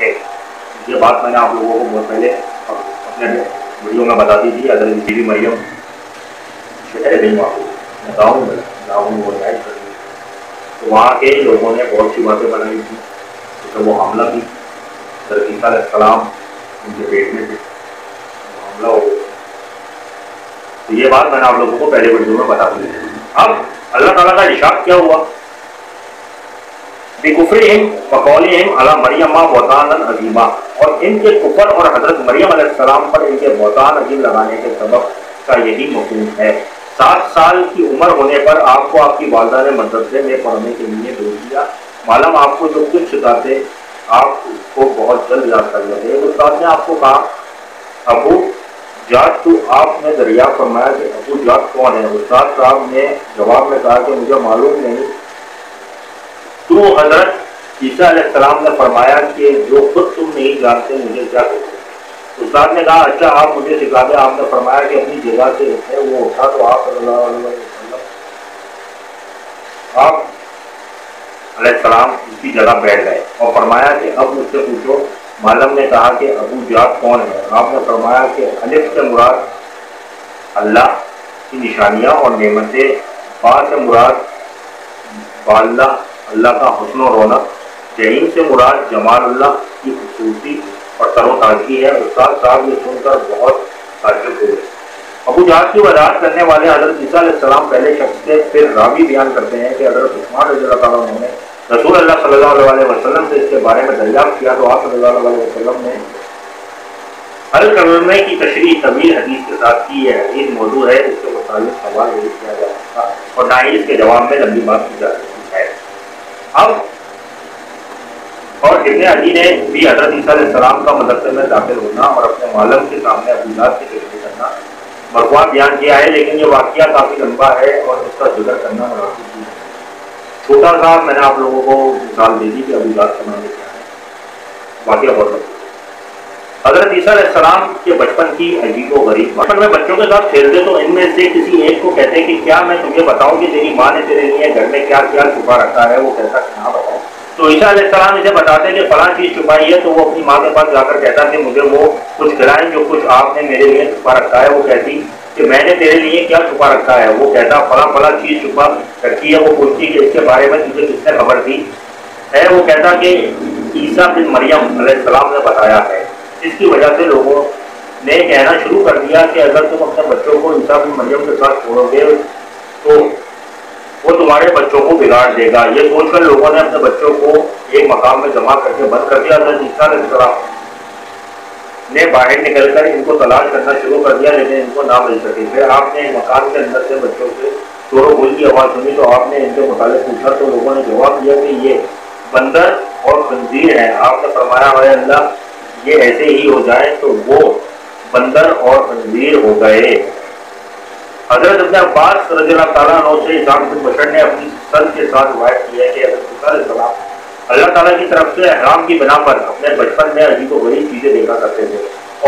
ہے. یہ بات میں نے آپ لوگوں کو بہت پہلے اپنے ویڈیو میں بتا دی تھی. حضرت بی بی مریم شہر نہیں گاؤں میں وہ رہائش کر دی، تو وہاں کے لوگوں نے بہت سی باتیں بنائی تھی. جب وہ حاملہ تھی، حضرت عیسیٰ علیہ السلام ان کے پیٹ میں تھے، حاملہ ہو گئے. تو یہ بات میں نے آپ لوگوں کو پہلے ویڈیو میں بتا دی. اب اللہ تعالیٰ کا ارشاد کیا ہوا؟ بِكُفْرِهِمْ وَقَوْلِهِمْ عَلَى مَرْيَمَ بُهْتَانًا عَظِيمًا، اور ان کے کفر اور حضرت مریم علیہ السلام پر ان کے بہتان عظیم لگانے کے سبب کا یہی مفہوم ہے. 7 سال کی عمر ہونے پر آپ کو آپ کی والدہ نے مدرسے میں پڑھنے کے لیے بھیج دیا. معلوم آپ کو جو کچھ سکھاتے آپ اس کو بہت جلد یاد کر لیتے. ایک استاد نے آپ کو کہا ابو جات، تو آپ نے دریافت فرمایا کہ ابو جات کون ہے؟ استاد صاحب نے جواب میں کہا کہ مجھے معلوم نہیں. تو حضرت عیسیٰ علیہ السلام نے فرمایا کہ جو خود تم نہیں جانتے مجھے کیا کہتے. استاد نے کہا اچھا آپ مجھے سکھا دیں. آپ نے فرمایا کہ اپنی جگہ سے اٹھے. وہ اٹھا تو آپ صلی اللہ علیہ وسلم آپ علیہ السلام اس کی جگہ بیٹھ گئے اور فرمایا کہ اب مجھ سے پوچھو. معلم نے کہا کہ ابو جات کون ہے؟ آپ نے فرمایا کہ الف سے مراد اللہ کی نشانیاں اور نعمتیں، با سے مراد باللہ اللہ کا حسن و رونق، جہین سے مراد جمال اللہ کی خوبصورتی اور تر و تازگی ہے. استاد صاحب یہ سن کر بہت تعجب ہوئے. ابو جہل کی وضاحت کرنے والے حضرت عیسیٰ علیہ السلام پہلے شخص سے پھر راوی بیان کرتے ہیں کہ حضرت عثمان رضی اللہ تعالیٰ عنہ نے رسول اللہ صلی اللہ علیہ وسلم سے اس کے بارے میں دریافت کیا تو آپ صلی اللہ علیہ وسلم نے حل کرنے کی تشریح طویل حدیث کے ساتھ کی. ہے حدیث موضوع ہے، اس کے متعلق سوال نہیں کیا جا سکتا اور نہ ہی اس کے جواب میں لمبی بات کی جا سکتی ہے. اب اور ابن عدی نے بھی حضرت عیسیٰ علیہ السلام کا مدرسے میں داخل ہونا اور اپنے معلم کے سامنے ابو جہل کی تشریح کرنا مرفوع بیان کیا ہے، لیکن یہ واقعہ کافی لمبا ہے اور اس کا ذکر کرنا مناسب نہیں ہے. چھوٹا سا میں نے آپ لوگوں کو مثال دے دی کہ ابو جہل کا نام کیا ہے. واقعہ بہت لمبا. حضرت عیسیٰ علیہ السلام کے بچپن کی عجیب و غریب. بچپن میں بچوں کے ساتھ کھیلتے تو ان میں سے کسی ایک کو کہتے کہ کیا میں تمہیں بتاؤں کہ تیری ماں نے تیرے لیے گھر میں کیا کیا چھپا رکھا ہے؟ وہ کہتا کہ ہاں بتاؤ. تو عیسیٰ علیہ السلام اسے بتاتے کہ فلاں چیز چھپائی ہے. تو وہ اپنی ماں کے پاس جا کر کہتا کہ مجھے وہ کچھ کھلائیں جو کچھ آپ نے میرے لیے چھپا رکھا ہے. وہ کہتی کہ میں نے تیرے لیے کیا چھپا رکھا ہے؟ وہ کہتا فلاں فلاں چیز چھپا رکھی ہے. وہ پوچھتی کہ اس کے بارے میں تجھے کس نے خبر دی ہے؟ وہ کہتا کہ عیسیٰ بن مریم علیہ السلام نے بتایا ہے. اس کی وجہ سے لوگوں نے کہنا شروع کر دیا کہ اگر تم اپنے بچوں کو عیسیٰ بن مریم کے ساتھ چھوڑو گے تو وہ تمہارے بچوں کو بگاڑ دے گا. یہ سوچ کر لوگوں نے اپنے بچوں کو ایک مقام میں جمع کر کے بند کر دیا. حضرت عیسیٰ علیہ السلام نے باہر نکل کر ان کو تلاش کرنا شروع کر دیا لیکن ان کو نہ مل سکے. پھر آپ نے مکان کے اندر سے بچوں سے شور و گل کی آواز سنی تو آپ نے ان کے متعلق پوچھا تو لوگوں نے جواب دیا کہ یہ بندر اور خنزیر ہیں. آپ نے فرمایا اے اللہ یہ ایسے ہی ہو جائے تو وہ بندر اور خنزیر ہو گئے. حضرت ابن عباس رضی اللہ تعالیٰ عنہ سے اسحاق بن بشر نے اپنی سند کے ساتھ روایت کی ہے کہ حضرت عیسیٰ علیہ السلام اللہ تعالیٰ کی طرف سے احرام کی بنا پر اپنے بچپن میں عجیب و غریب چیزیں دیکھا کرتے تھے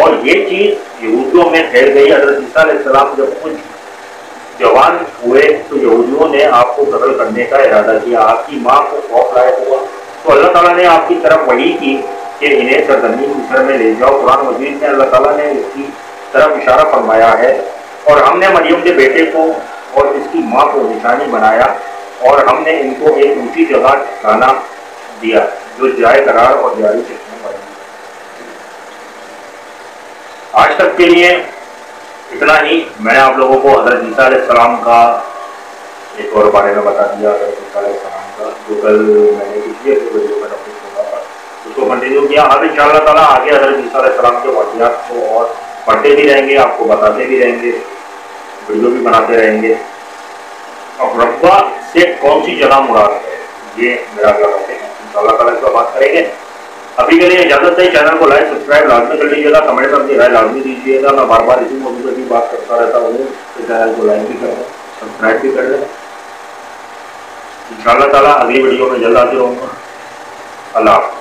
اور یہ چیز یہودیوں میں پھیل گئی. حضرت عیسیٰ علیہ السلام جب کچھ جوان ہوئے تو یہودیوں نے آپ کو قتل کرنے کا ارادہ کیا. آپ کی ماں کو خوف لاحق ہوا تو اللہ تعالیٰ نے آپ کی طرف وحی کی کہ انہیں سرزمین مصر میں لے جاؤ. قرآن مجید میں اللہ تعالیٰ نے اس کی طرف اشارہ فرمایا ہے اور ہم نے مریم کے بیٹے کو اور اس کی ماں کو نشانی بنایا اور ہم نے ان کو ایک اونچی جگہ ٹھکانا دیا جو جائے قرار اور جاری چشمے بنی. آج تک کے لیے اتنا ہی. میں نے آپ لوگوں کو حضرت عیسیٰ علیہ السلام کا ایک اور بارے میں بتا دیا. حضرت عیسیٰ علیہ السلام کا جو کل میں نے پچھلے ویڈیو میں اس کو کنٹینیو کیا. اب ان شاء اللہ تعالیٰ آگے حضرت عیسیٰ علیہ السلام کے واقعات کو اور پڑھتے بھی رہیں گے، آپ کو بتاتے بھی رہیں گے، ویڈیو بھی بناتے رہیں گے. اب ربا سے کون سی جگہ مراد ہے یہ میرا کیا کرتے ہیں ان شاء اللہ تعالیٰ اس پر بات کریں گے. ابھی کے لیے اجازت ہے. چینل کو لائک سبسکرائب لازمی کر لیجیے گا، کمنٹ میں اپنی رائے لازمی دیجیے گا. میں بار بار اسی موضوع پر بھی بات کرتا رہتا ہوں کہ چینل کو لائک بھی کر دیں، سبسکرائب بھی کر دیں. ان شاء اللہ تعالیٰ اگلی ویڈیو میں جلد حاضر ہوں گا. اللہ حافظ.